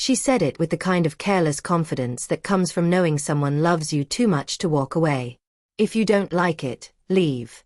She said it with the kind of careless confidence that comes from knowing someone loves you too much to walk away. If you don't like it, leave.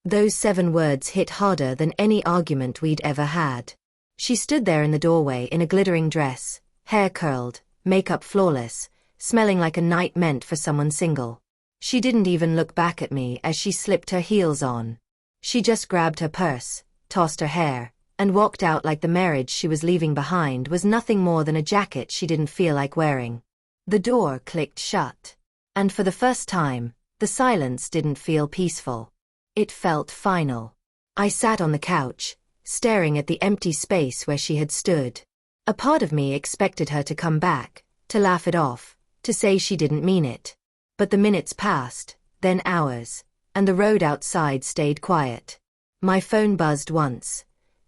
Those 7 words hit harder than any argument we'd ever had. She stood there in the doorway in a glittering dress, hair curled, makeup flawless, smelling like a night meant for someone single. She didn't even look back at me as she slipped her heels on. She just grabbed her purse, tossed her hair, and walked out like the marriage she was leaving behind was nothing more than a jacket she didn't feel like wearing. The door clicked shut. And for the first time, the silence didn't feel peaceful. It felt final. I sat on the couch, staring at the empty space where she had stood. A part of me expected her to come back, to laugh it off, to say she didn't mean it. But the minutes passed, then hours, and the road outside stayed quiet. My phone buzzed once.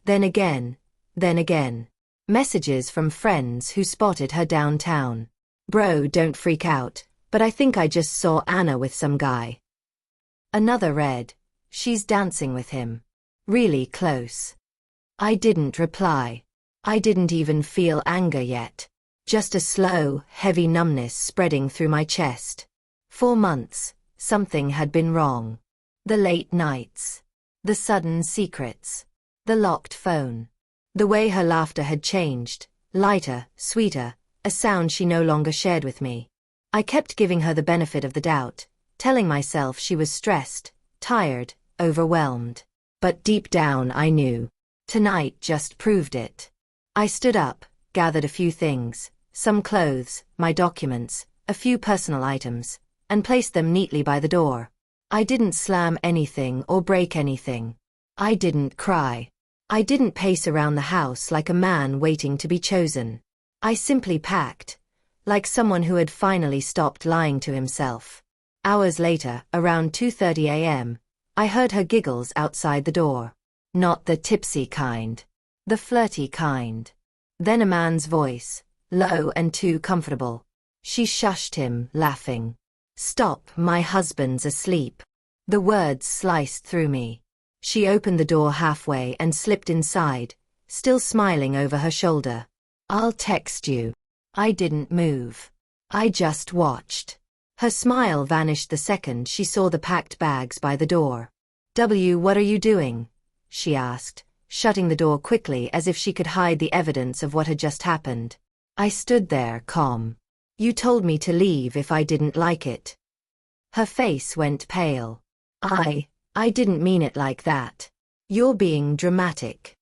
Then again. Messages from friends who spotted her downtown. Bro, don't freak out, but I think I just saw Anna with some guy. Another read, she's dancing with him. Really close. I didn't reply. I didn't even feel anger yet. Just a slow, heavy numbness spreading through my chest. 4 months, something had been wrong. The late nights. The sudden secrets. The locked phone. The way her laughter had changed, lighter, sweeter, a sound she no longer shared with me. I kept giving her the benefit of the doubt, telling myself she was stressed, tired, overwhelmed. But deep down I knew. Tonight just proved it. I stood up, gathered a few things, some clothes, my documents, a few personal items, and placed them neatly by the door. I didn't slam anything or break anything. I didn't cry. I didn't pace around the house like a man waiting to be chosen. I simply packed, like someone who had finally stopped lying to himself. Hours later, around 2:30 a.m., I heard her giggles outside the door. Not the tipsy kind. The flirty kind. Then a man's voice, low and too comfortable. She shushed him, laughing. Stop, my husband's asleep. The words sliced through me. She opened the door halfway and slipped inside, still smiling over her shoulder. I'll text you. I didn't move. I just watched. Her smile vanished the second she saw the packed bags by the door. What are you doing? She asked, shutting the door quickly as if she could hide the evidence of what had just happened. I stood there, calm. You told me to leave if I didn't like it. Her face went pale. I didn't mean it like that. You're being dramatic.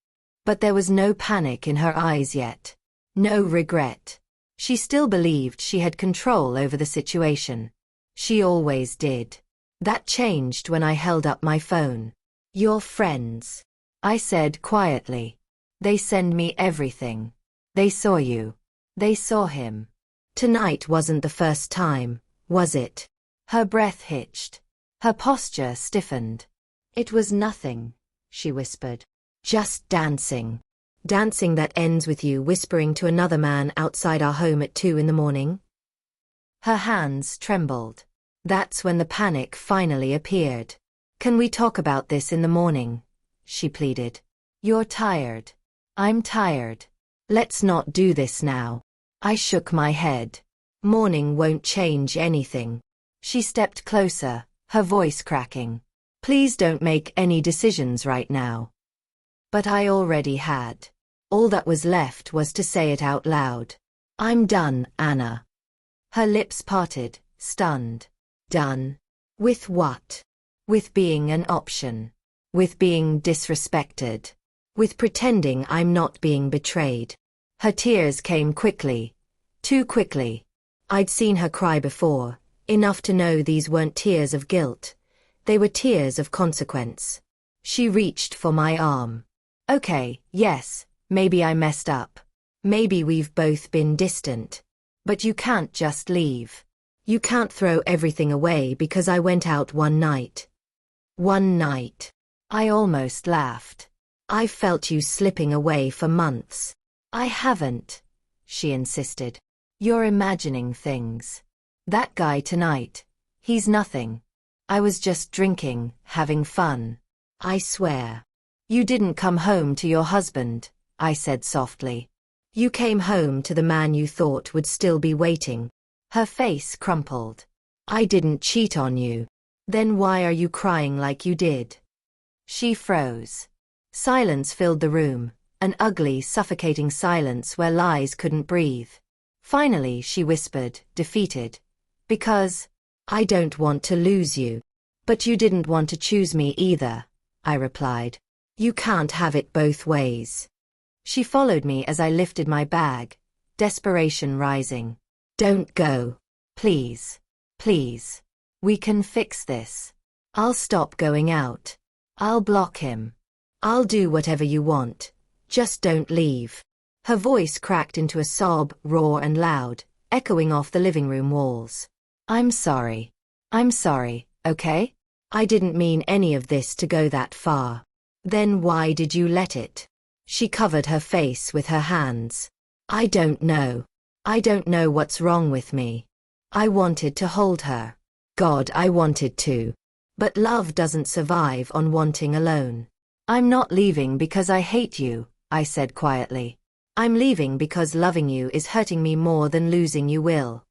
But there was no panic in her eyes yet. No regret. She still believed she had control over the situation. She always did. That changed when I held up my phone. Your friends, I said quietly. They send me everything. They saw you. They saw him. Tonight wasn't the first time, was it? Her breath hitched. Her posture stiffened. It was nothing, she whispered. Just dancing. Dancing that ends with you whispering to another man outside our home at 2 a.m. Her hands trembled. That's when the panic finally appeared. Can we talk about this in the morning? She pleaded. You're tired. I'm tired. Let's not do this now. I shook my head. Morning won't change anything. She stepped closer, her voice cracking. Please don't make any decisions right now. But I already had. All that was left was to say it out loud. I'm done, Anna. Her lips parted, stunned. Done? With what? With being an option. With being disrespected. With pretending I'm not being betrayed. Her tears came quickly. Too quickly. I'd seen her cry before, enough to know these weren't tears of guilt. They were tears of consequence. She reached for my arm. Okay, yes, maybe I messed up. Maybe we've both been distant. But you can't just leave. You can't throw everything away because I went out one night. One night. I almost laughed. I felt you slipping away for months. I haven't, she insisted. You're imagining things. That guy tonight, he's nothing. I was just drinking, having fun. I swear. You didn't come home to your husband, I said softly. You came home to the man you thought would still be waiting. Her face crumpled. I didn't cheat on you. Then why are you crying like you did? She froze. Silence filled the room, an ugly, suffocating silence where lies couldn't breathe. Finally, she whispered, defeated. Because I don't want to lose you. But you didn't want to choose me either, I replied. You can't have it both ways. She followed me as I lifted my bag, desperation rising. Don't go. Please. Please. We can fix this. I'll stop going out. I'll block him. I'll do whatever you want. Just don't leave. Her voice cracked into a sob, raw and loud, echoing off the living room walls. I'm sorry. I'm sorry, okay? I didn't mean any of this to go that far. Then why did you let it? She covered her face with her hands. I don't know. I don't know what's wrong with me. I wanted to hold her. God, I wanted to. But love doesn't survive on wanting alone. I'm not leaving because I hate you, I said quietly. I'm leaving because loving you is hurting me more than losing you will.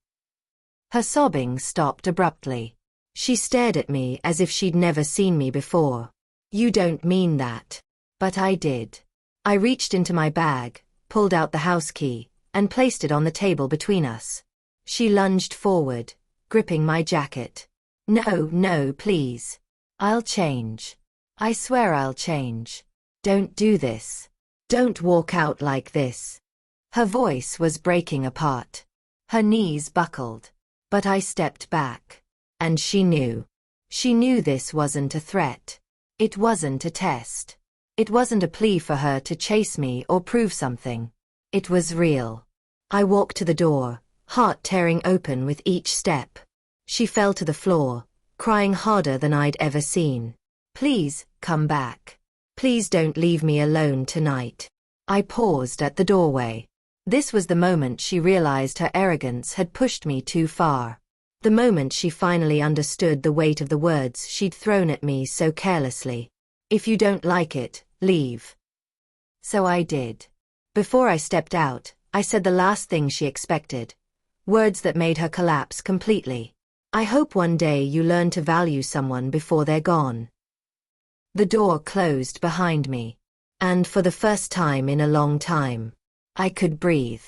Her sobbing stopped abruptly. She stared at me as if she'd never seen me before. You don't mean that. But I did. I reached into my bag, pulled out the house key, and placed it on the table between us. She lunged forward, gripping my jacket. No, no, please. I'll change. I swear I'll change. Don't do this. Don't walk out like this. Her voice was breaking apart. Her knees buckled. But I stepped back. And she knew. She knew this wasn't a threat. It wasn't a test. It wasn't a plea for her to chase me or prove something. It was real. I walked to the door, heart tearing open with each step. She fell to the floor, crying harder than I'd ever seen. Please, come back. Please don't leave me alone tonight. I paused at the doorway. This was the moment she realized her arrogance had pushed me too far. The moment she finally understood the weight of the words she'd thrown at me so carelessly. If you don't like it, leave. So I did. Before I stepped out, I said the last thing she expected. Words that made her collapse completely. I hope one day you learn to value someone before they're gone. The door closed behind me. And for the first time in a long time, I could breathe.